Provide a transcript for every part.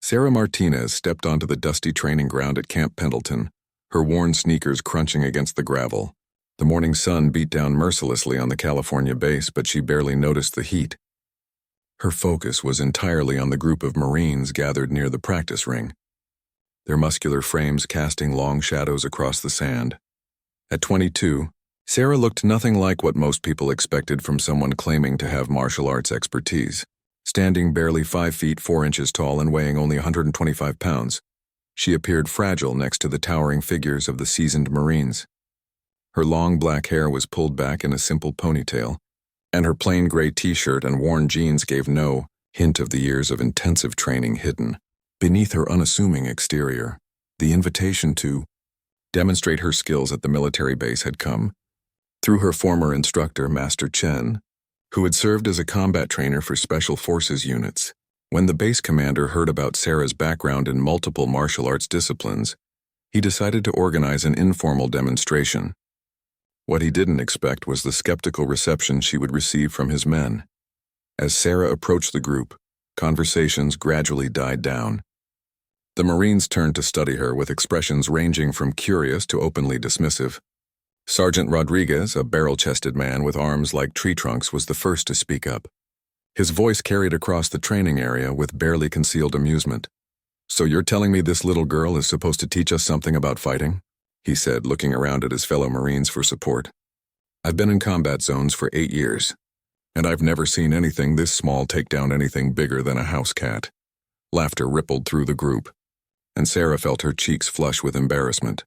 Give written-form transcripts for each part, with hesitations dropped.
Sarah Martinez stepped onto the dusty training ground at Camp Pendleton, her worn sneakers crunching against the gravel. The morning sun beat down mercilessly on the California base, but she barely noticed the heat. Her focus was entirely on the group of Marines gathered near the practice ring, their muscular frames casting long shadows across the sand. At 22, Sarah looked nothing like what most people expected from someone claiming to have martial arts expertise. Standing barely 5 feet 4 inches tall and weighing only 125 pounds, she appeared fragile next to the towering figures of the seasoned Marines. Her long black hair was pulled back in a simple ponytail, and her plain gray t-shirt and worn jeans gave no hint of the years of intensive training hidden beneath her unassuming exterior. The invitation to demonstrate her skills at the military base had come through her former instructor, Master Chen, who had served as a combat trainer for Special Forces units. When the base commander heard about Sarah's background in multiple martial arts disciplines, he decided to organize an informal demonstration. What he didn't expect was the skeptical reception she would receive from his men. As Sarah approached the group, conversations gradually died down. The Marines turned to study her with expressions ranging from curious to openly dismissive. Sergeant Rodriguez, a barrel-chested man with arms like tree trunks, was the first to speak up. His voice carried across the training area with barely concealed amusement. "So you're telling me this little girl is supposed to teach us something about fighting?" he said, looking around at his fellow Marines for support. "I've been in combat zones for 8 years, and I've never seen anything this small take down anything bigger than a house cat." Laughter rippled through the group, and Sarah felt her cheeks flush with embarrassment.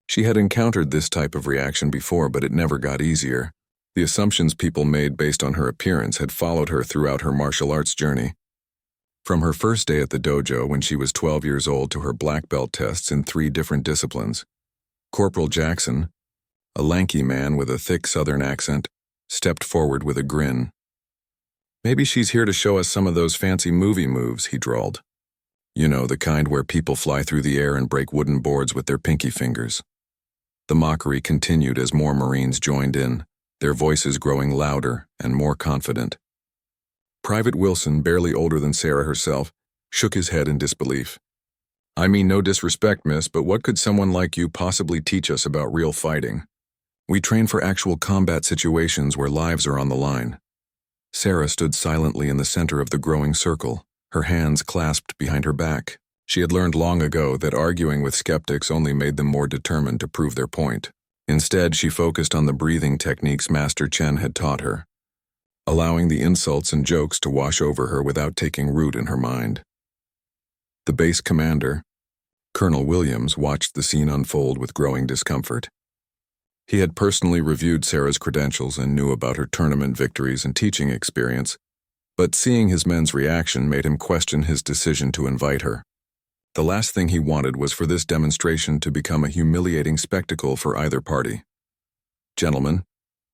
She had encountered this type of reaction before, but it never got easier. The assumptions people made based on her appearance had followed her throughout her martial arts journey. From her first day at the dojo when she was 12 years old to her black belt tests in 3 different disciplines, Corporal Jackson, a lanky man with a thick Southern accent, stepped forward with a grin. "Maybe she's here to show us some of those fancy movie moves," he drawled. "You know, the kind where people fly through the air and break wooden boards with their pinky fingers." The mockery continued as more Marines joined in, their voices growing louder and more confident. Private Wilson, barely older than Sarah herself, shook his head in disbelief. "I mean no disrespect, miss, but what could someone like you possibly teach us about real fighting? We train for actual combat situations where lives are on the line." Sarah stood silently in the center of the growing circle, her hands clasped behind her back. She had learned long ago that arguing with skeptics only made them more determined to prove their point. Instead, she focused on the breathing techniques Master Chen had taught her, allowing the insults and jokes to wash over her without taking root in her mind. The base commander, Colonel Williams, watched the scene unfold with growing discomfort. He had personally reviewed Sarah's credentials and knew about her tournament victories and teaching experience, but seeing his men's reaction made him question his decision to invite her. The last thing he wanted was for this demonstration to become a humiliating spectacle for either party. "Gentlemen,"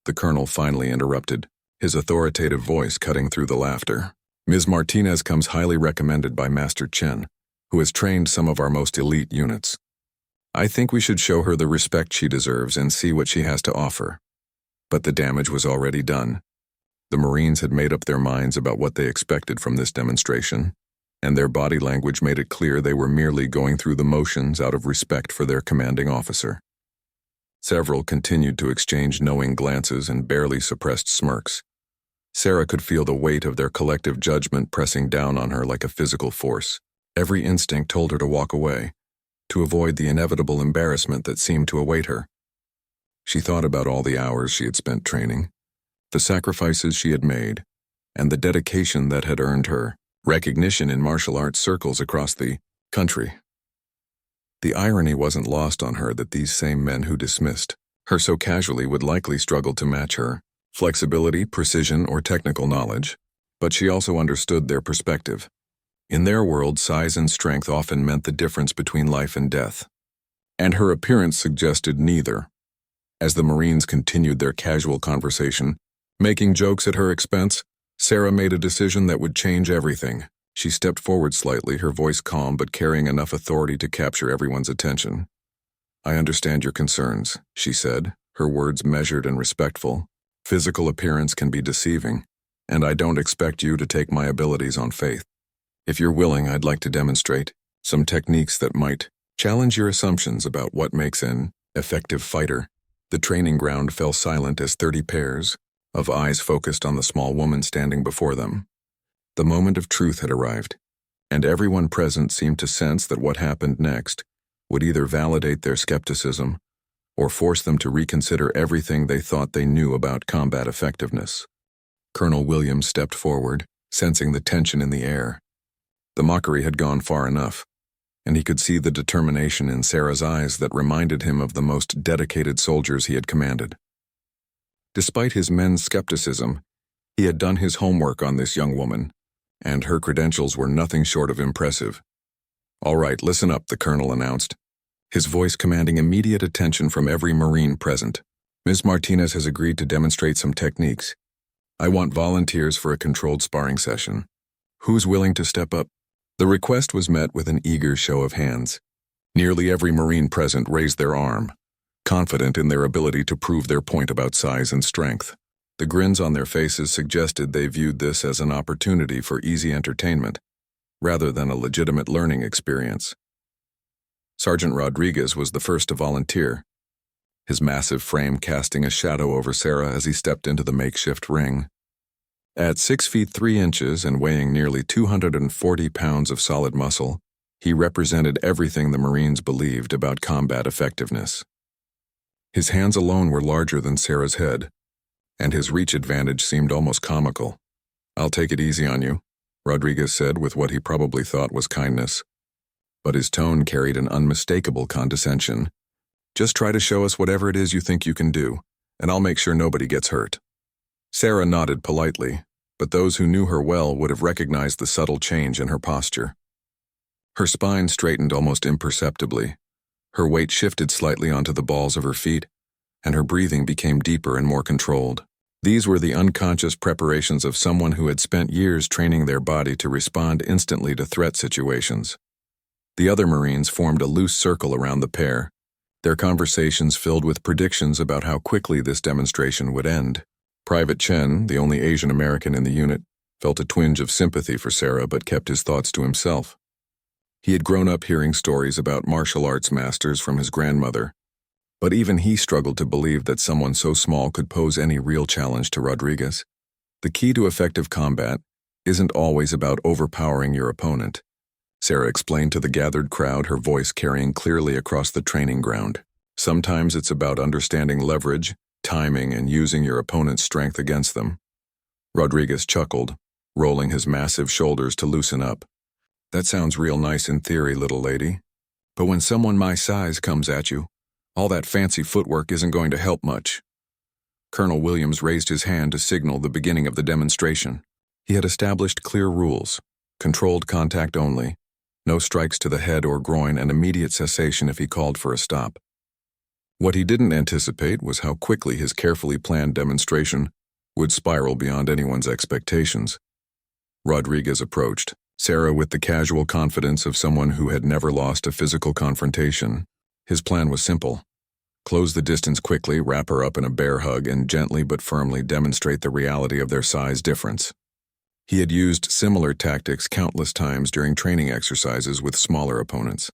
the colonel finally interrupted, his authoritative voice cutting through the laughter. "Ms. Martinez comes highly recommended by Master Chen, who has trained some of our most elite units. I think we should show her the respect she deserves and see what she has to offer." But the damage was already done. The Marines had made up their minds about what they expected from this demonstration, and their body language made it clear they were merely going through the motions out of respect for their commanding officer. Several continued to exchange knowing glances and barely suppressed smirks. Sarah could feel the weight of their collective judgment pressing down on her like a physical force. Every instinct told her to walk away, to avoid the inevitable embarrassment that seemed to await her. She thought about all the hours she had spent training, the sacrifices she had made, and the dedication that had earned her recognition in martial arts circles across the country. The irony wasn't lost on her that these same men who dismissed her so casually would likely struggle to match her flexibility, precision, or technical knowledge, but she also understood their perspective. In their world, size and strength often meant the difference between life and death, and her appearance suggested neither. As the Marines continued their casual conversation, making jokes at her expense, Sarah made a decision that would change everything. She stepped forward slightly, her voice calm but carrying enough authority to capture everyone's attention. "I understand your concerns," she said, her words measured and respectful. "Physical appearance can be deceiving, and I don't expect you to take my abilities on faith. If you're willing, I'd like to demonstrate some techniques that might challenge your assumptions about what makes an effective fighter. The training ground fell silent as 30 pairs of eyes focused on the small woman standing before them. The moment of truth had arrived, and everyone present seemed to sense that what happened next would either validate their skepticism or force them to reconsider everything they thought they knew about combat effectiveness. Colonel Williams stepped forward, sensing the tension in the air. The mockery had gone far enough, and he could see the determination in Sarah's eyes that reminded him of the most dedicated soldiers he had commanded. Despite his men's skepticism, he had done his homework on this young woman, and her credentials were nothing short of impressive. "All right, listen up," the colonel announced, his voice commanding immediate attention from every Marine present. "Ms. Martinez has agreed to demonstrate some techniques. I want volunteers for a controlled sparring session. Who's willing to step up?" The request was met with an eager show of hands. Nearly every Marine present raised their arm, confident in their ability to prove their point about size and strength. The grins on their faces suggested they viewed this as an opportunity for easy entertainment, rather than a legitimate learning experience. Sergeant Rodriguez was the first to volunteer, his massive frame casting a shadow over Sarah as he stepped into the makeshift ring. At 6 feet 3 inches and weighing nearly 240 pounds of solid muscle, he represented everything the Marines believed about combat effectiveness. His hands alone were larger than Sarah's head, and his reach advantage seemed almost comical. "I'll take it easy on you," Rodriguez said with what he probably thought was kindness. But his tone carried an unmistakable condescension. "Just try to show us whatever it is you think you can do, and I'll make sure nobody gets hurt." Sarah nodded politely, but those who knew her well would have recognized the subtle change in her posture. Her spine straightened almost imperceptibly, her weight shifted slightly onto the balls of her feet, and her breathing became deeper and more controlled. These were the unconscious preparations of someone who had spent years training their body to respond instantly to threat situations. The other Marines formed a loose circle around the pair, their conversations filled with predictions about how quickly this demonstration would end. Private Chen, the only Asian American in the unit, felt a twinge of sympathy for Sarah but kept his thoughts to himself. He had grown up hearing stories about martial arts masters from his grandmother, but even he struggled to believe that someone so small could pose any real challenge to Rodriguez. The key to effective combat isn't always about overpowering your opponent, Sarah explained to the gathered crowd, her voice carrying clearly across the training ground. Sometimes it's about understanding leverage, timing, and using your opponent's strength against them. Rodriguez chuckled, rolling his massive shoulders to loosen up. "That sounds real nice in theory, little lady. But when someone my size comes at you, all that fancy footwork isn't going to help much." Colonel Williams raised his hand to signal the beginning of the demonstration. He had established clear rules: controlled contact only, no strikes to the head or groin, and immediate cessation if he called for a stop. What he didn't anticipate was how quickly his carefully planned demonstration would spiral beyond anyone's expectations. Rodriguez approached, Sarah with the casual confidence of someone who had never lost a physical confrontation. His plan was simple: close the distance quickly, wrap her up in a bear hug, and gently but firmly demonstrate the reality of their size difference. He had used similar tactics countless times during training exercises with smaller opponents.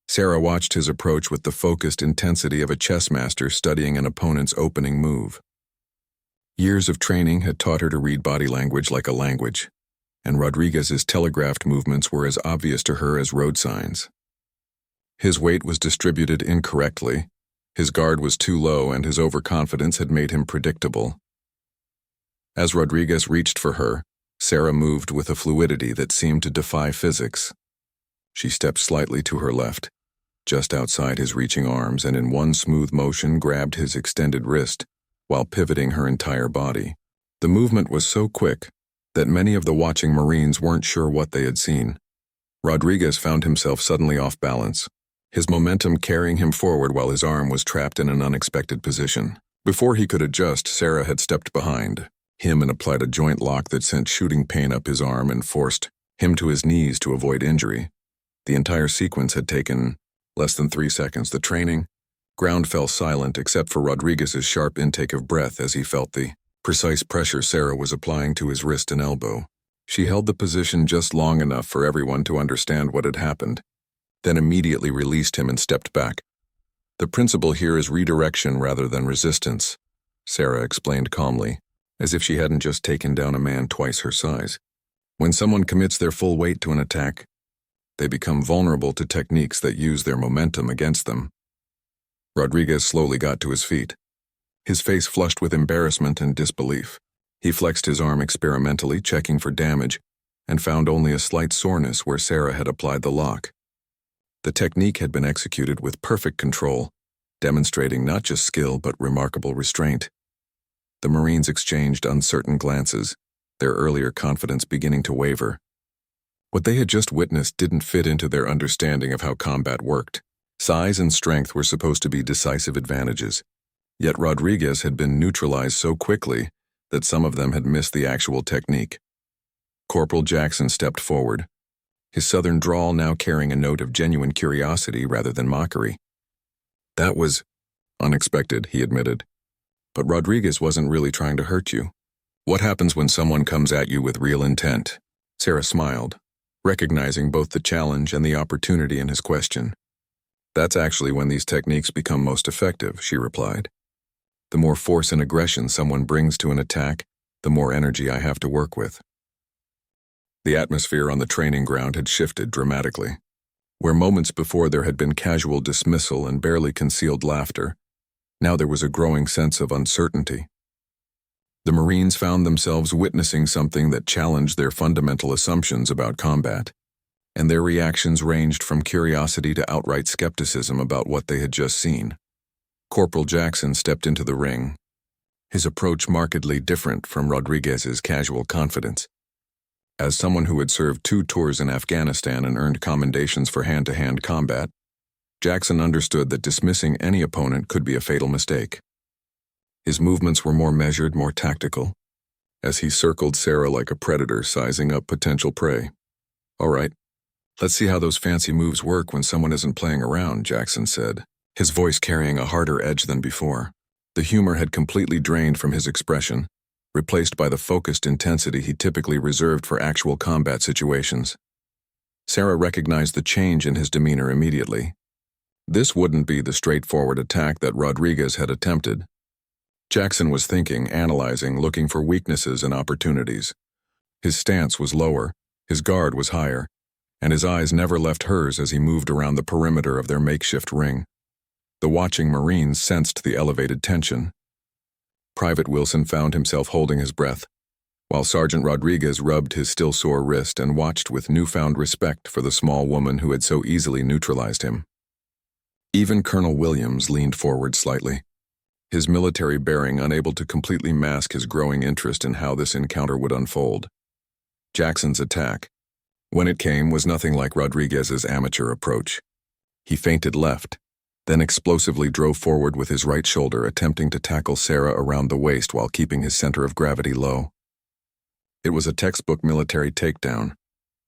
Sarah watched his approach with the focused intensity of a chess master studying an opponent's opening move. Years of training had taught her to read body language like a language, and Rodriguez's telegraphed movements were as obvious to her as road signs. His weight was distributed incorrectly, his guard was too low, and his overconfidence had made him predictable. As Rodriguez reached for her, Sarah moved with a fluidity that seemed to defy physics. She stepped slightly to her left, just outside his reaching arms, and in one smooth motion grabbed his extended wrist, while pivoting her entire body. The movement was so quick that many of the watching Marines weren't sure what they had seen. Rodriguez found himself suddenly off balance, his momentum carrying him forward while his arm was trapped in an unexpected position. Before he could adjust, Sarah had stepped behind him and applied a joint lock that sent shooting pain up his arm and forced him to his knees to avoid injury. The entire sequence had taken less than 3 seconds. The training ground fell silent except for Rodriguez's sharp intake of breath as he felt the precise pressure Sarah was applying to his wrist and elbow. She held the position just long enough for everyone to understand what had happened, then immediately released him and stepped back. The principle here is redirection rather than resistance, Sarah explained calmly, as if she hadn't just taken down a man twice her size. When someone commits their full weight to an attack, they become vulnerable to techniques that use their momentum against them. Rodriguez slowly got to his feet, his face flushed with embarrassment and disbelief. He flexed his arm experimentally, checking for damage, and found only a slight soreness where Sarah had applied the lock. The technique had been executed with perfect control, demonstrating not just skill but remarkable restraint. The Marines exchanged uncertain glances, their earlier confidence beginning to waver. What they had just witnessed didn't fit into their understanding of how combat worked. Size and strength were supposed to be decisive advantages, yet Rodriguez had been neutralized so quickly that some of them had missed the actual technique. Corporal Jackson stepped forward, his southern drawl now carrying a note of genuine curiosity rather than mockery. "That was unexpected," he admitted. "But Rodriguez wasn't really trying to hurt you. What happens when someone comes at you with real intent?" Sarah smiled, recognizing both the challenge and the opportunity in his question. "That's actually when these techniques become most effective," she replied. "The more force and aggression someone brings to an attack, the more energy I have to work with." The atmosphere on the training ground had shifted dramatically. Where moments before there had been casual dismissal and barely concealed laughter, now there was a growing sense of uncertainty. The Marines found themselves witnessing something that challenged their fundamental assumptions about combat, and their reactions ranged from curiosity to outright skepticism about what they had just seen. Corporal Jackson stepped into the ring, his approach markedly different from Rodriguez's casual confidence. As someone who had served 2 tours in Afghanistan and earned commendations for hand-to-hand combat, Jackson understood that dismissing any opponent could be a fatal mistake. His movements were more measured, more tactical, as he circled Sarah like a predator sizing up potential prey. "All right, let's see how those fancy moves work when someone isn't playing around," Jackson said, his voice carrying a harder edge than before. The humor had completely drained from his expression, replaced by the focused intensity he typically reserved for actual combat situations. Sarah recognized the change in his demeanor immediately. This wouldn't be the straightforward attack that Rodriguez had attempted. Jackson was thinking, analyzing, looking for weaknesses and opportunities. His stance was lower, his guard was higher, and his eyes never left hers as he moved around the perimeter of their makeshift ring. The watching Marines sensed the elevated tension. Private Wilson found himself holding his breath, while Sergeant Rodriguez rubbed his still sore wrist and watched with newfound respect for the small woman who had so easily neutralized him. Even Colonel Williams leaned forward slightly, his military bearing unable to completely mask his growing interest in how this encounter would unfold. Jackson's attack, when it came, was nothing like Rodriguez's amateur approach. He feinted left, then explosively drove forward with his right shoulder, attempting to tackle Sarah around the waist while keeping his center of gravity low. It was a textbook military takedown,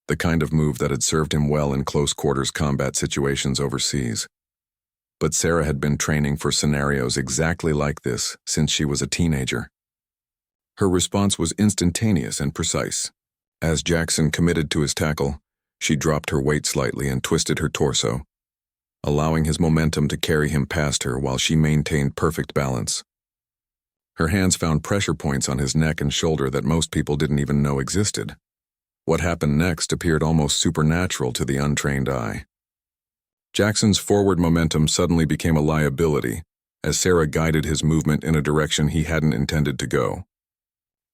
the kind of move that had served him well in close-quarters combat situations overseas. But Sarah had been training for scenarios exactly like this since she was a teenager. Her response was instantaneous and precise. As Jackson committed to his tackle, she dropped her weight slightly and twisted her torso, allowing his momentum to carry him past her while she maintained perfect balance. Her hands found pressure points on his neck and shoulder that most people didn't even know existed. What happened next appeared almost supernatural to the untrained eye. Jackson's forward momentum suddenly became a liability as Sarah guided his movement in a direction he hadn't intended to go.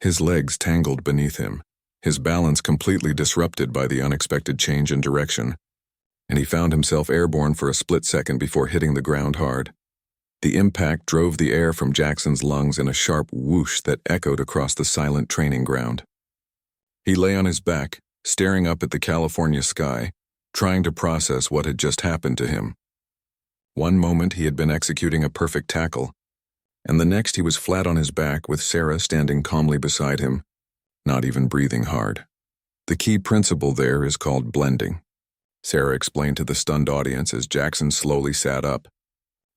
His legs tangled beneath him, his balance completely disrupted by the unexpected change in direction, and he found himself airborne for a split second before hitting the ground hard. The impact drove the air from Jackson's lungs in a sharp whoosh that echoed across the silent training ground. He lay on his back, staring up at the California sky, trying to process what had just happened to him. One moment he had been executing a perfect tackle, and the next he was flat on his back with Sarah standing calmly beside him, not even breathing hard. The key principle there is called blending, Sarah explained to the stunned audience as Jackson slowly sat up.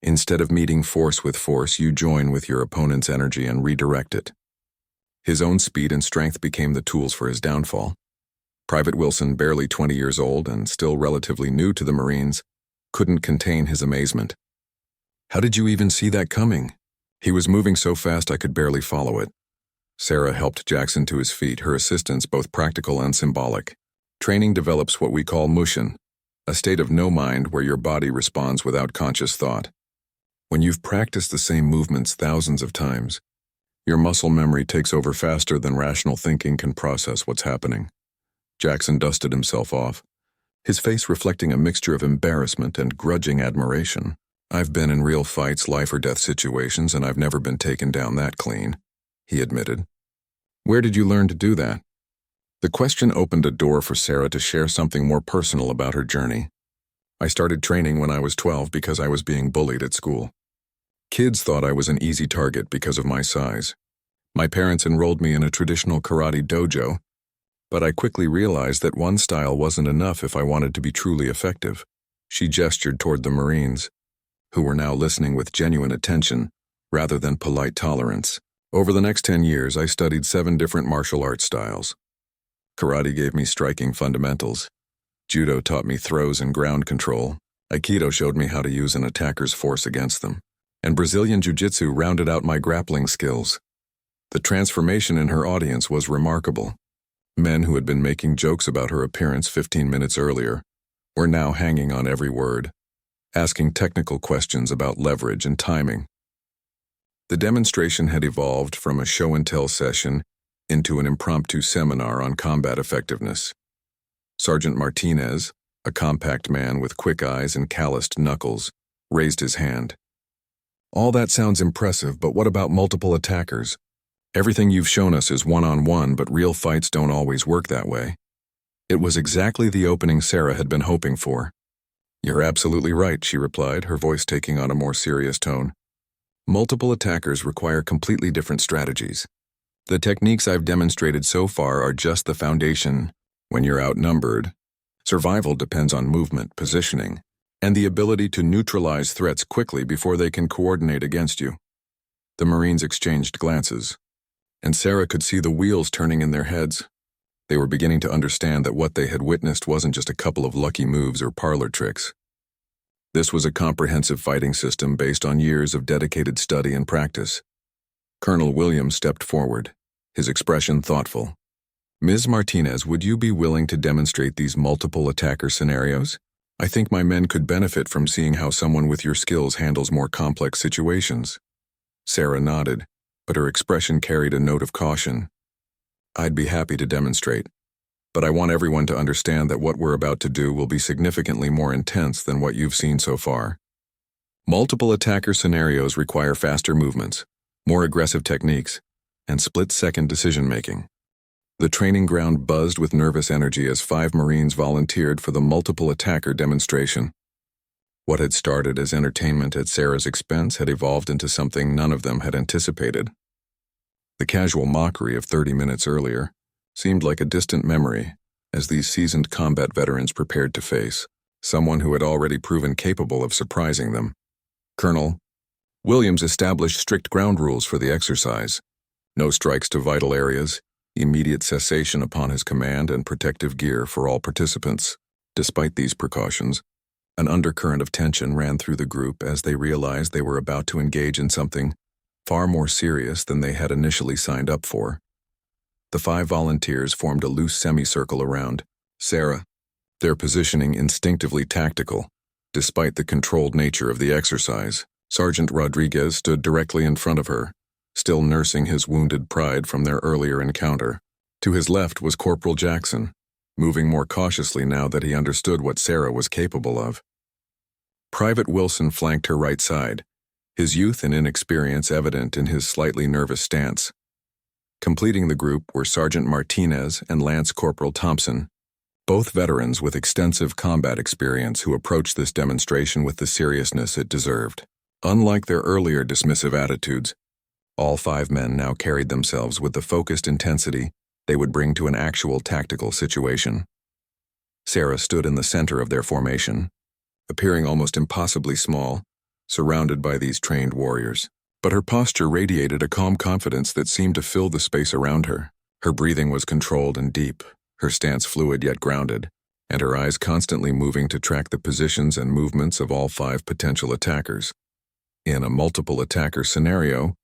Instead of meeting force with force, you join with your opponent's energy and redirect it. His own speed and strength became the tools for his downfall. Private Wilson, barely 20 years old and still relatively new to the Marines, couldn't contain his amazement. "How did you even see that coming?" He was moving so fast I could barely follow it. Sarah helped Jackson to his feet, her assistance both practical and symbolic. Training develops what we call mushin, a state of no mind where your body responds without conscious thought. When you've practiced the same movements thousands of times, your muscle memory takes over faster than rational thinking can process what's happening. Jackson dusted himself off, his face reflecting a mixture of embarrassment and grudging admiration. "I've been in real fights, life or death situations, and I've never been taken down that clean," he admitted. "Where did you learn to do that?" The question opened a door for Sarah to share something more personal about her journey. "I started training when I was 12 because I was being bullied at school. Kids thought I was an easy target because of my size. My parents enrolled me in a traditional karate dojo, but I quickly realized that one style wasn't enough if I wanted to be truly effective." She gestured toward the Marines, who were now listening with genuine attention rather than polite tolerance. "Over the next 10 years, I studied 7 different martial arts styles. Karate gave me striking fundamentals. Judo taught me throws and ground control. Aikido showed me how to use an attacker's force against them. And Brazilian Jiu-Jitsu rounded out my grappling skills." The transformation in her audience was remarkable. Men who had been making jokes about her appearance 15 minutes earlier were now hanging on every word, asking technical questions about leverage and timing. The demonstration had evolved from a show-and-tell session into an impromptu seminar on combat effectiveness. Sergeant Martinez, a compact man with quick eyes and calloused knuckles, raised his hand. "All that sounds impressive, but what about multiple attackers? Everything you've shown us is one-on-one, but real fights don't always work that way." It was exactly the opening Sarah had been hoping for. "You're absolutely right," she replied, her voice taking on a more serious tone. "Multiple attackers require completely different strategies. The techniques I've demonstrated so far are just the foundation. When you're outnumbered, survival depends on movement, positioning, and the ability to neutralize threats quickly before they can coordinate against you." The Marines exchanged glances, and Sarah could see the wheels turning in their heads. They were beginning to understand that what they had witnessed wasn't just a couple of lucky moves or parlor tricks. This was a comprehensive fighting system based on years of dedicated study and practice. Colonel Williams stepped forward, his expression thoughtful. "Ms. Martinez, would you be willing to demonstrate these multiple attacker scenarios? I think my men could benefit from seeing how someone with your skills handles more complex situations." Sarah nodded, but her expression carried a note of caution. "I'd be happy to demonstrate, but I want everyone to understand that what we're about to do will be significantly more intense than what you've seen so far. Multiple attacker scenarios require faster movements, more aggressive techniques, and split-second decision-making." The training ground buzzed with nervous energy as 5 Marines volunteered for the multiple attacker demonstration. What had started as entertainment at Sarah's expense had evolved into something none of them had anticipated. The casual mockery of 30 minutes earlier seemed like a distant memory as these seasoned combat veterans prepared to face someone who had already proven capable of surprising them. Colonel Williams established strict ground rules for the exercise. No strikes to vital areas, immediate cessation upon his command, and protective gear for all participants. Despite these precautions, an undercurrent of tension ran through the group as they realized they were about to engage in something far more serious than they had initially signed up for. The 5 volunteers formed a loose semicircle around Sarah, their positioning instinctively tactical, despite the controlled nature of the exercise. Sergeant Rodriguez stood directly in front of her, still nursing his wounded pride from their earlier encounter. To his left was Corporal Jackson, moving more cautiously now that he understood what Sarah was capable of. Private Wilson flanked her right side, his youth and inexperience evident in his slightly nervous stance. Completing the group were Sergeant Martinez and Lance Corporal Thompson, both veterans with extensive combat experience who approached this demonstration with the seriousness it deserved. Unlike their earlier dismissive attitudes, all 5 men now carried themselves with the focused intensity they would bring to an actual tactical situation. Sarah stood in the center of their formation, appearing almost impossibly small, surrounded by these trained warriors. but her posture radiated a calm confidence that seemed to fill the space around her. Her breathing was controlled and deep, her stance fluid yet grounded, and her eyes constantly moving to track the positions and movements of all 5 potential attackers. In a multiple attacker scenario,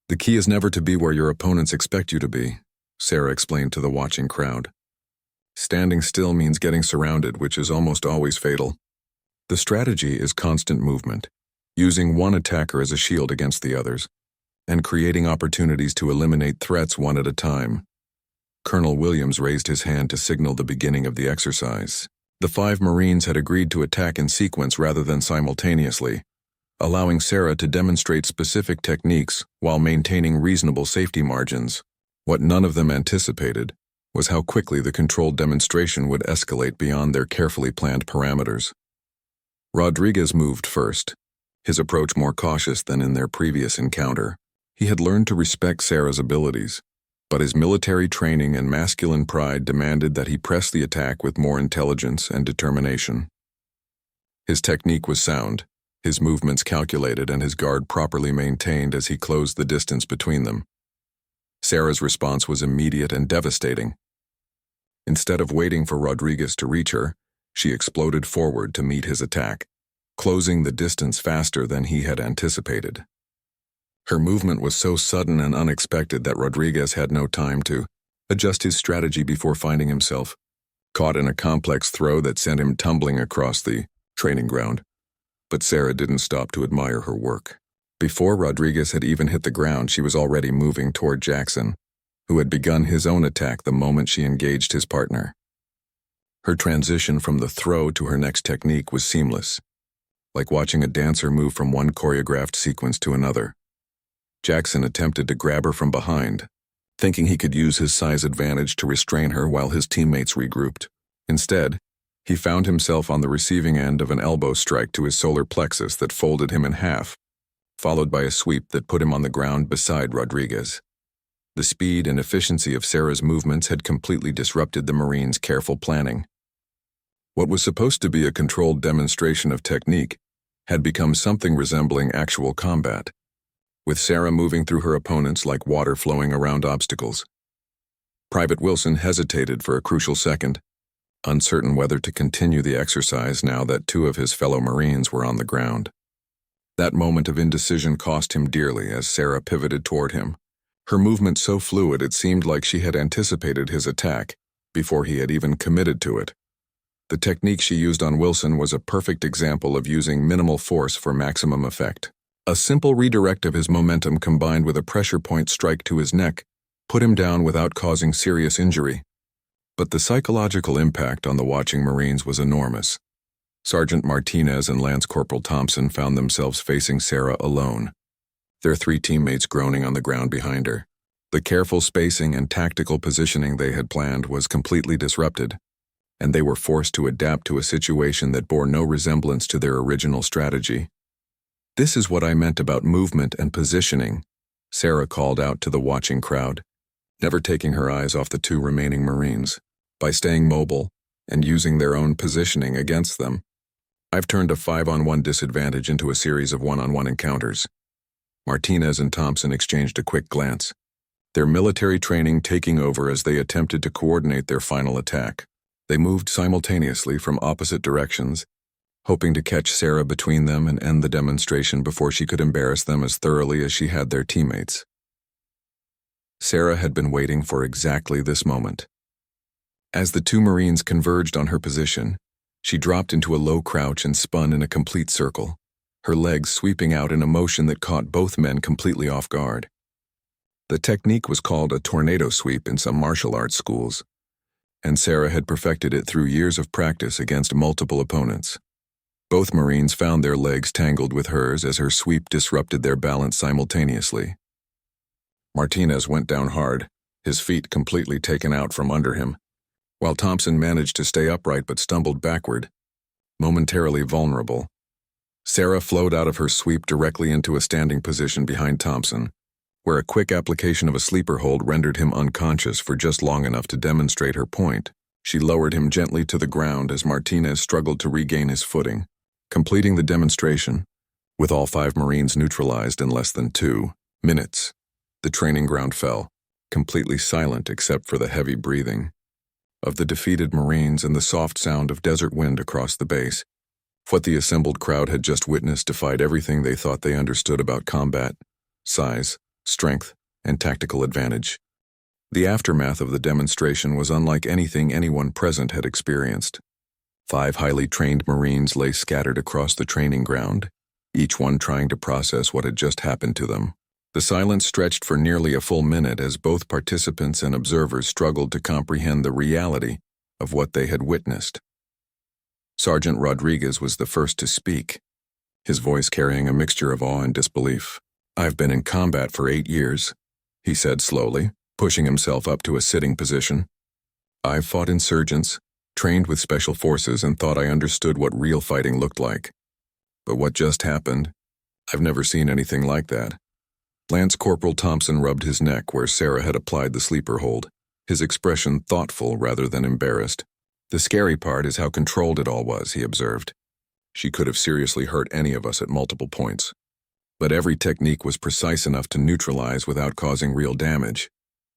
the key is never to be where your opponents expect you to be, Sarah explained to the watching crowd. Standing still means getting surrounded, which is almost always fatal. The strategy is constant movement, using one attacker as a shield against the others, and creating opportunities to eliminate threats one at a time. Colonel Williams raised his hand to signal the beginning of the exercise. The 5 Marines had agreed to attack in sequence rather than simultaneously, allowing Sarah to demonstrate specific techniques while maintaining reasonable safety margins. What none of them anticipated was how quickly the controlled demonstration would escalate beyond their carefully planned parameters. Rodriguez moved first, his approach more cautious than in their previous encounter. He had learned to respect Sarah's abilities, but his military training and masculine pride demanded that he press the attack with more intelligence and determination. His technique was sound, his movements calculated, and his guard properly maintained as he closed the distance between them. Sarah's response was immediate and devastating. Instead of waiting for Rodriguez to reach her, she exploded forward to meet his attack, closing the distance faster than he had anticipated. Her movement was so sudden and unexpected that Rodriguez had no time to adjust his strategy before finding himself caught in a complex throw that sent him tumbling across the training ground. But Sarah didn't stop to admire her work. Before Rodriguez had even hit the ground, she was already moving toward Jackson, who had begun his own attack the moment she engaged his partner. Her transition from the throw to her next technique was seamless, like watching a dancer move from one choreographed sequence to another. Jackson attempted to grab her from behind, thinking he could use his size advantage to restrain her while his teammates regrouped. Instead, he found himself on the receiving end of an elbow strike to his solar plexus that folded him in half, followed by a sweep that put him on the ground beside Rodriguez. The speed and efficiency of Sarah's movements had completely disrupted the Marines' careful planning. What was supposed to be a controlled demonstration of technique had become something resembling actual combat, with Sarah moving through her opponents like water flowing around obstacles. Private Wilson hesitated for a crucial second, uncertain whether to continue the exercise now that 2 of his fellow Marines were on the ground. That moment of indecision cost him dearly as Sarah pivoted toward him, her movement so fluid it seemed like she had anticipated his attack before he had even committed to it. The technique she used on Wilson was a perfect example of using minimal force for maximum effect. A simple redirect of his momentum combined with a pressure point strike to his neck put him down without causing serious injury. But the psychological impact on the watching Marines was enormous. Sergeant Martinez and Lance Corporal Thompson found themselves facing Sarah alone, their 3 teammates groaning on the ground behind her. The careful spacing and tactical positioning they had planned was completely disrupted, and they were forced to adapt to a situation that bore no resemblance to their original strategy. "This is what I meant about movement and positioning," Sarah called out to the watching crowd, never taking her eyes off the 2 remaining Marines. "By staying mobile and using their own positioning against them, I've turned a 5-on-1 disadvantage into a series of 1-on-1 encounters." Martinez and Thompson exchanged a quick glance, their military training taking over as they attempted to coordinate their final attack. They moved simultaneously from opposite directions, hoping to catch Sarah between them and end the demonstration before she could embarrass them as thoroughly as she had their teammates. Sarah had been waiting for exactly this moment. As the 2 Marines converged on her position, she dropped into a low crouch and spun in a complete circle, her legs sweeping out in a motion that caught both men completely off guard. The technique was called a tornado sweep in some martial arts schools, and Sarah had perfected it through years of practice against multiple opponents. Both Marines found their legs tangled with hers as her sweep disrupted their balance simultaneously. Martinez went down hard, his feet completely taken out from under him, while Thompson managed to stay upright but stumbled backward, momentarily vulnerable. Sarah flowed out of her sweep directly into a standing position behind Thompson, where a quick application of a sleeper hold rendered him unconscious for just long enough to demonstrate her point. She lowered him gently to the ground as Martinez struggled to regain his footing. Completing the demonstration, With all 5 Marines neutralized in less than 2 minutes, the training ground fell, completely silent except for the heavy breathing of the defeated Marines and the soft sound of desert wind across the base. What the assembled crowd had just witnessed defied everything they thought they understood about combat, size, strength, and tactical advantage. The aftermath of the demonstration was unlike anything anyone present had experienced. 5 highly trained Marines lay scattered across the training ground, each one trying to process what had just happened to them. The silence stretched for nearly a full minute as both participants and observers struggled to comprehend the reality of what they had witnessed. Sergeant Rodriguez was the first to speak, his voice carrying a mixture of awe and disbelief. "I've been in combat for 8 years, he said slowly, pushing himself up to a sitting position. "I've fought insurgents, trained with special forces, and thought I understood what real fighting looked like. But what just happened? I've never seen anything like that." Lance Corporal Thompson rubbed his neck where Sarah had applied the sleeper hold, his expression thoughtful rather than embarrassed. "The scary part is how controlled it all was," he observed. "She could have seriously hurt any of us at multiple points. But every technique was precise enough to neutralize without causing real damage."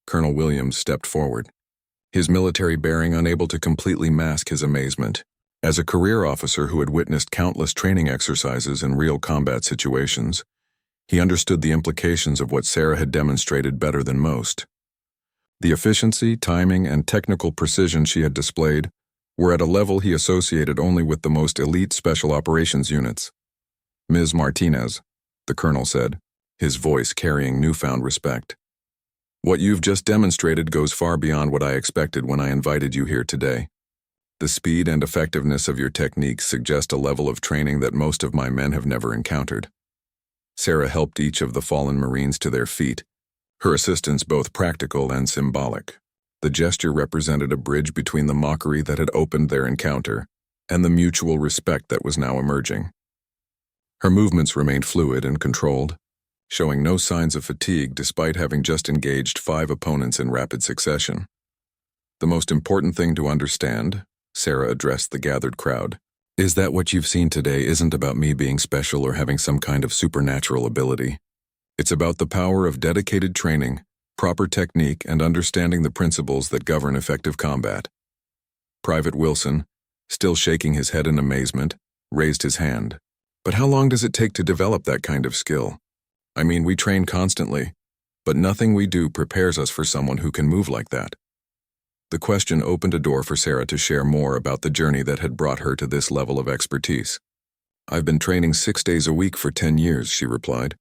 Colonel Williams stepped forward, his military bearing unable to completely mask his amazement. As a career officer who had witnessed countless training exercises in real combat situations, he understood the implications of what Sarah had demonstrated better than most. The efficiency, timing, and technical precision she had displayed were at a level he associated only with the most elite special operations units. "Ms. Martinez," the colonel said, his voice carrying newfound respect. "What you've just demonstrated goes far beyond what I expected when I invited you here today. The speed and effectiveness of your techniques suggest a level of training that most of my men have never encountered." Sarah helped each of the fallen Marines to their feet, her assistance both practical and symbolic. The gesture represented a bridge between the mockery that had opened their encounter and the mutual respect that was now emerging. Her movements remained fluid and controlled, showing no signs of fatigue despite having just engaged 5 opponents in rapid succession. "The most important thing to understand," Sarah addressed the gathered crowd, "is that what you've seen today isn't about me being special or having some kind of supernatural ability. It's about the power of dedicated training, proper technique, and understanding the principles that govern effective combat." Private Wilson, still shaking his head in amazement, raised his hand. "But how long does it take to develop that kind of skill? I mean, we train constantly, but nothing we do prepares us for someone who can move like that." The question opened a door for Sarah to share more about the journey that had brought her to this level of expertise. "I've been training 6 days a week for 10 years, she replied.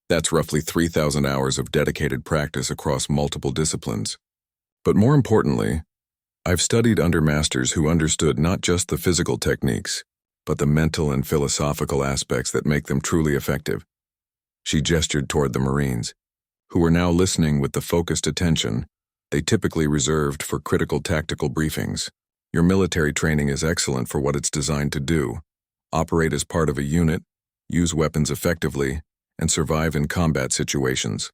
"That's roughly 3,000 hours of dedicated practice across multiple disciplines. But more importantly, I've studied under masters who understood not just the physical techniques, but the mental and philosophical aspects that make them truly effective." She gestured toward the Marines, who were now listening with the focused attention they typically reserved for critical tactical briefings. "Your military training is excellent for what it's designed to do: operate as part of a unit, use weapons effectively, and survive in combat situations.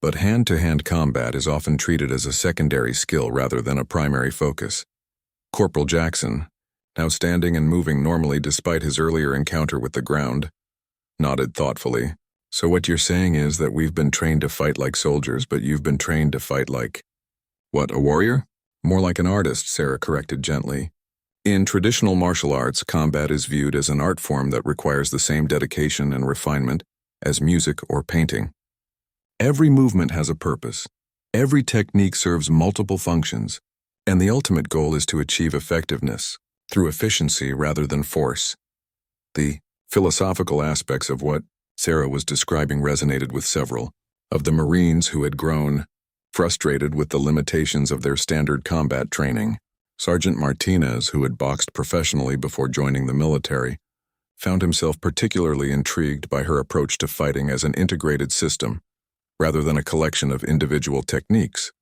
But hand-to-hand combat is often treated as a secondary skill rather than a primary focus." Corporal Jackson, now standing and moving normally despite his earlier encounter with the ground, nodded thoughtfully. "So what you're saying is that we've been trained to fight like soldiers, but you've been trained to fight like—" "What, a warrior?" "More like an artist," Sarah corrected gently. "In traditional martial arts, combat is viewed as an art form that requires the same dedication and refinement as music or painting. Every movement has a purpose. Every technique serves multiple functions, and the ultimate goal is to achieve effectiveness through efficiency rather than force." The philosophical aspects of what Sarah was describing resonated with several of the Marines who had grown frustrated with the limitations of their standard combat training. Sergeant Martinez, who had boxed professionally before joining the military, found himself particularly intrigued by her approach to fighting as an integrated system, rather than a collection of individual techniques.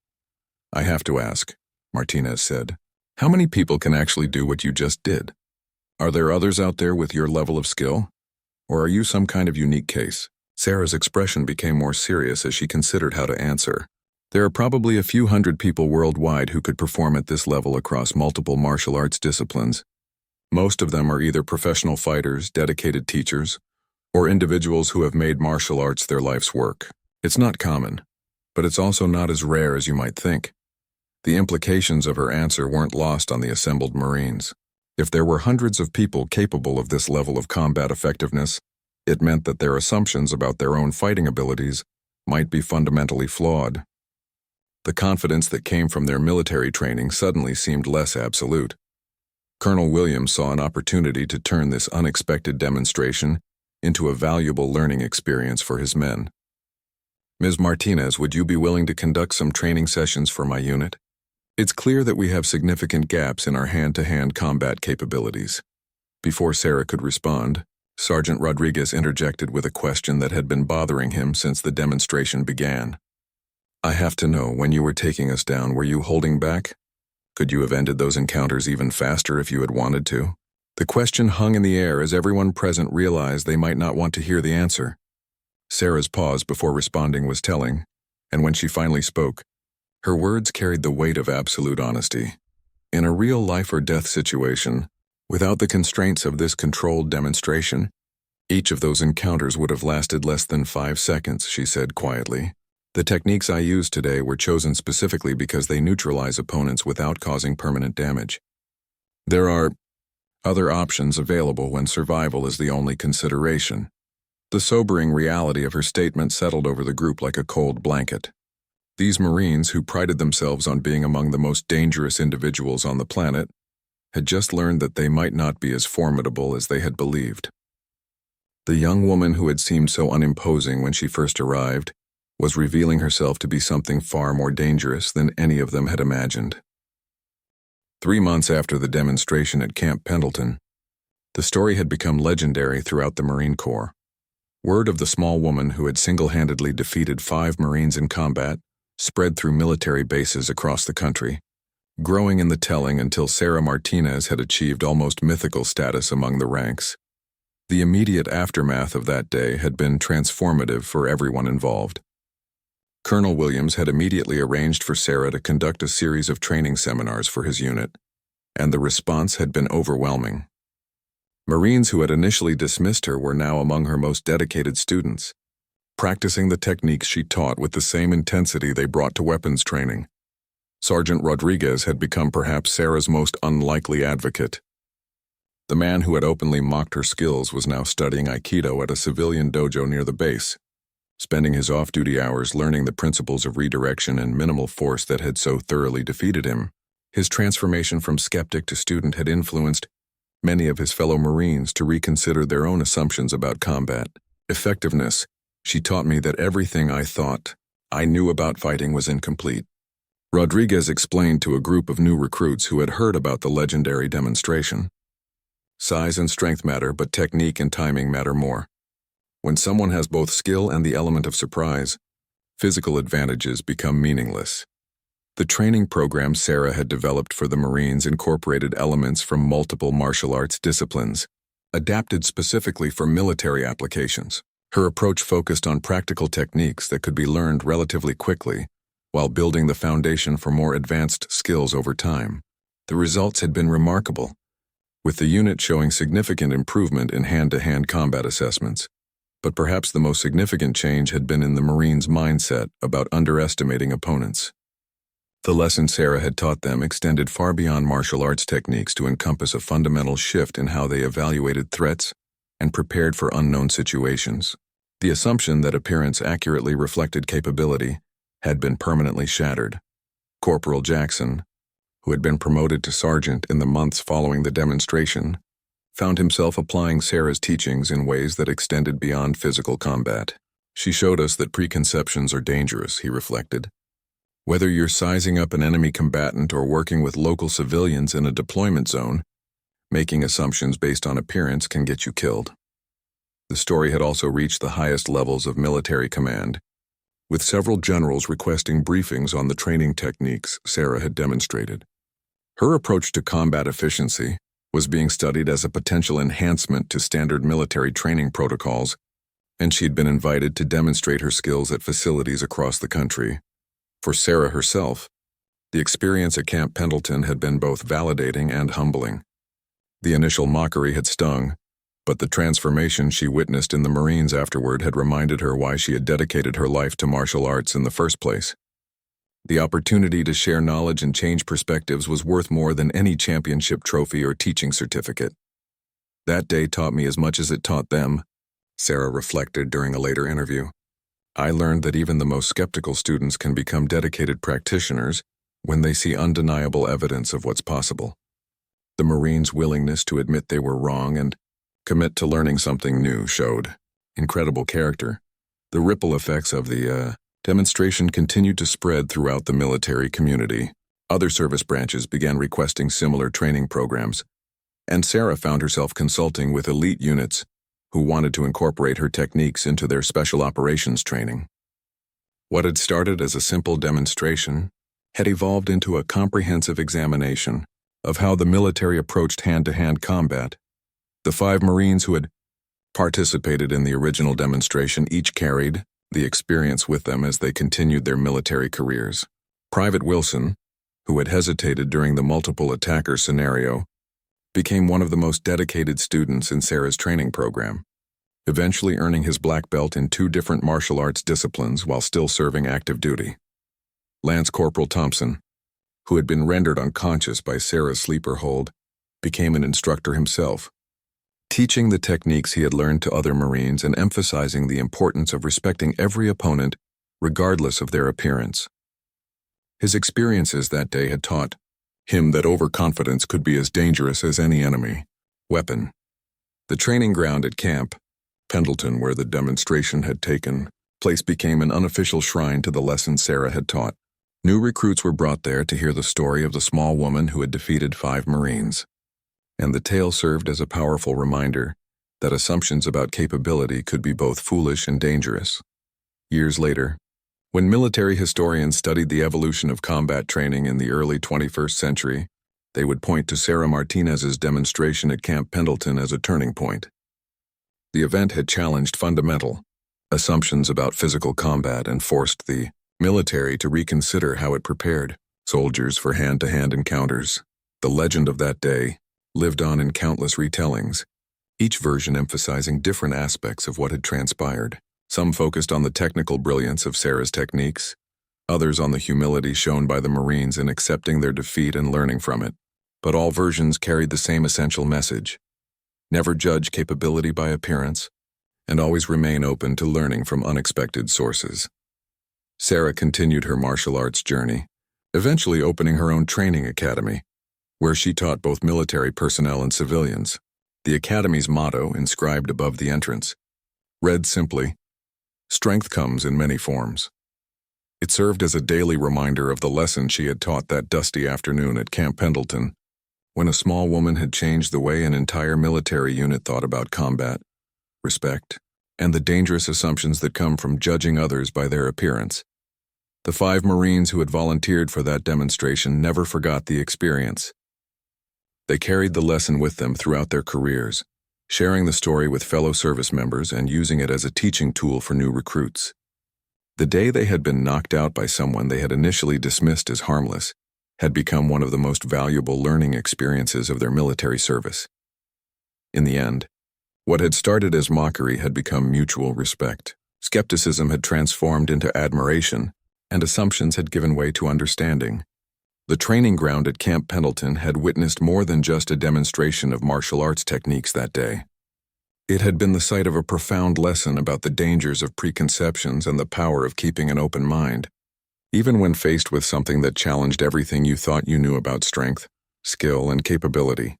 "I have to ask," Martinez said, "how many people can actually do what you just did? Are there others out there with your level of skill? Or are you some kind of unique case?" Sarah's expression became more serious as she considered how to answer. "There are probably a few hundred people worldwide who could perform at this level across multiple martial arts disciplines. Most of them are either professional fighters, dedicated teachers, or individuals who have made martial arts their life's work. It's not common, but it's also not as rare as you might think. The implications of her answer weren't lost on the assembled Marines. If there were hundreds of people capable of this level of combat effectiveness, it meant that their assumptions about their own fighting abilities might be fundamentally flawed. The confidence that came from their military training suddenly seemed less absolute. Colonel Williams saw an opportunity to turn this unexpected demonstration into a valuable learning experience for his men. "Ms. Martinez, would you be willing to conduct some training sessions for my unit? It's clear that we have significant gaps in our hand-to-hand combat capabilities." Before Sarah could respond, Sergeant Rodriguez interjected with a question that had been bothering him since the demonstration began. "I have to know, when you were taking us down, were you holding back? Could you have ended those encounters even faster if you had wanted to?" The question hung in the air as everyone present realized they might not want to hear the answer. Sarah's pause before responding was telling, and when she finally spoke, her words carried the weight of absolute honesty. In a real life-or-death situation, without the constraints of this controlled demonstration, each of those encounters would have lasted less than 5 seconds, she said quietly. "The techniques I used today were chosen specifically because they neutralize opponents without causing permanent damage. There are other options available when survival is the only consideration." The sobering reality of her statement settled over the group like a cold blanket. These Marines, who prided themselves on being among the most dangerous individuals on the planet, had just learned that they might not be as formidable as they had believed. The young woman who had seemed so unimposing when she first arrived was revealing herself to be something far more dangerous than any of them had imagined. 3 months after the demonstration at Camp Pendleton, the story had become legendary throughout the Marine Corps. Word of the small woman who had single-handedly defeated 5 Marines in combat spread through military bases across the country, growing in the telling until Sarah Martinez had achieved almost mythical status among the ranks. The immediate aftermath of that day had been transformative for everyone involved. Colonel Williams had immediately arranged for Sarah to conduct a series of training seminars for his unit, and the response had been overwhelming. Marines who had initially dismissed her were now among her most dedicated students, practicing the techniques she taught with the same intensity they brought to weapons training. Sergeant Rodriguez had become perhaps Sarah's most unlikely advocate. The man who had openly mocked her skills was now studying Aikido at a civilian dojo near the base, spending his off-duty hours learning the principles of redirection and minimal force that had so thoroughly defeated him. His transformation from skeptic to student had influenced many of his fellow Marines to reconsider their own assumptions about combat effectiveness. "She taught me that everything I thought I knew about fighting was incomplete," Rodriguez explained to a group of new recruits who had heard about the legendary demonstration. "Size and strength matter, but technique and timing matter more. When someone has both skill and the element of surprise, physical advantages become meaningless." The training program Sarah had developed for the Marines incorporated elements from multiple martial arts disciplines, adapted specifically for military applications. Her approach focused on practical techniques that could be learned relatively quickly, while building the foundation for more advanced skills over time. The results had been remarkable, with the unit showing significant improvement in hand-to-hand combat assessments. But perhaps the most significant change had been in the Marines' mindset about underestimating opponents. The lesson Sarah had taught them extended far beyond martial arts techniques to encompass a fundamental shift in how they evaluated threats and prepared for unknown situations. The assumption that appearance accurately reflected capability had been permanently shattered. Corporal Jackson, who had been promoted to sergeant in the months following the demonstration, found himself applying Sarah's teachings in ways that extended beyond physical combat. "She showed us that preconceptions are dangerous," he reflected. "Whether you're sizing up an enemy combatant or working with local civilians in a deployment zone, making assumptions based on appearance can get you killed." The story had also reached the highest levels of military command, with several generals requesting briefings on the training techniques Sarah had demonstrated. Her approach to combat efficiency was being studied as a potential enhancement to standard military training protocols, and she had been invited to demonstrate her skills at facilities across the country. For Sarah herself, the experience at Camp Pendleton had been both validating and humbling. The initial mockery had stung, but the transformation she witnessed in the Marines afterward had reminded her why she had dedicated her life to martial arts in the first place. The opportunity to share knowledge and change perspectives was worth more than any championship trophy or teaching certificate. That day taught me as much as it taught them, Sarah reflected during a later interview. I learned that even the most skeptical students can become dedicated practitioners when they see undeniable evidence of what's possible. The Marines' willingness to admit they were wrong and commit to learning something new showed incredible character. The ripple effects of the demonstration continued to spread throughout the military community. Other service branches began requesting similar training programs, and Sarah found herself consulting with elite units who wanted to incorporate her techniques into their special operations training. What had started as a simple demonstration had evolved into a comprehensive examination of how the military approached hand-to-hand combat. The 5 Marines who had participated in the original demonstration each carried the experience with them as they continued their military careers. Private Wilson, who had hesitated during the multiple attacker scenario, became one of the most dedicated students in Sarah's training program, eventually earning his black belt in 2 different martial arts disciplines while still serving active duty. Lance Corporal Thompson, who had been rendered unconscious by Sarah's sleeper hold, became an instructor himself, teaching the techniques he had learned to other Marines and emphasizing the importance of respecting every opponent regardless of their appearance. His experiences that day had taught him that overconfidence could be as dangerous as any enemy weapon. The training ground at Camp Pendleton, where the demonstration had taken place, became an unofficial shrine to the lessons Sarah had taught. New recruits were brought there to hear the story of the small woman who had defeated 5 Marines, and the tale served as a powerful reminder that assumptions about capability could be both foolish and dangerous. Years later, when military historians studied the evolution of combat training in the early 21st century, they would point to Sarah Martinez's demonstration at Camp Pendleton as a turning point. The event had challenged fundamental assumptions about physical combat and forced the military to reconsider how it prepared soldiers for hand-to-hand encounters. The legend of that day lived on in countless retellings, each version emphasizing different aspects of what had transpired. Some focused on the technical brilliance of Sarah's techniques, others on the humility shown by the Marines in accepting their defeat and learning from it. But all versions carried the same essential message: never judge capability by appearance, and always remain open to learning from unexpected sources. Sarah continued her martial arts journey, eventually opening her own training academy, where she taught both military personnel and civilians. The academy's motto, inscribed above the entrance, read simply, "Strength comes in many forms." It served as a daily reminder of the lesson she had taught that dusty afternoon at Camp Pendleton, when a small woman had changed the way an entire military unit thought about combat, respect, and the dangerous assumptions that come from judging others by their appearance. The 5 Marines who had volunteered for that demonstration never forgot the experience. They carried the lesson with them throughout their careers, sharing the story with fellow service members and using it as a teaching tool for new recruits. The day they had been knocked out by someone they had initially dismissed as harmless had become one of the most valuable learning experiences of their military service. In the end, what had started as mockery had become mutual respect. Skepticism had transformed into admiration, and assumptions had given way to understanding. The training ground at Camp Pendleton had witnessed more than just a demonstration of martial arts techniques that day. It had been the site of a profound lesson about the dangers of preconceptions and the power of keeping an open mind, even when faced with something that challenged everything you thought you knew about strength, skill, and capability.